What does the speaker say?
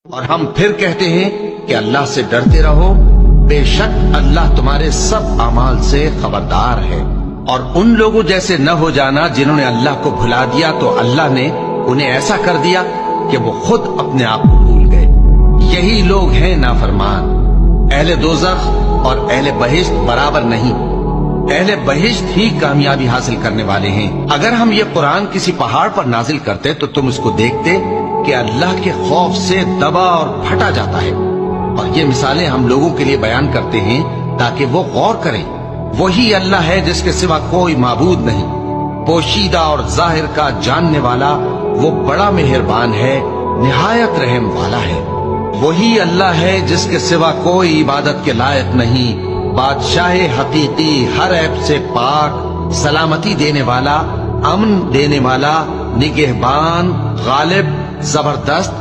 اور ہم پھر کہتے ہیں کہ اللہ سے ڈرتے رہو، بے شک اللہ تمہارے سب اعمال سے خبردار ہے۔ اور ان لوگوں جیسے نہ ہو جانا جنہوں نے اللہ کو بھلا دیا تو اللہ نے انہیں ایسا کر دیا کہ وہ خود اپنے آپ کو بھول گئے۔ یہی لوگ ہیں نافرمان۔ اہل دوزخ اور اہل بہشت برابر نہیں، اہل بہشت ہی کامیابی حاصل کرنے والے ہیں۔ اگر ہم یہ قرآن کسی پہاڑ پر نازل کرتے تو تم اس کو دیکھتے کہ اللہ کے خوف سے دبا اور پھٹا جاتا ہے۔ اور یہ مثالیں ہم لوگوں کے لیے بیان کرتے ہیں تاکہ وہ غور کریں۔ وہی اللہ ہے جس کے سوا کوئی معبود نہیں، پوشیدہ اور ظاہر کا جاننے والا، وہ بڑا مہربان ہے، نہایت رحم والا ہے۔ وہی اللہ ہے جس کے سوا کوئی عبادت کے لائق نہیں، بادشاہ حقیقی، ہر عیب سے پاک، سلامتی دینے والا، امن دینے والا، نگہبان، غالب، زبردست،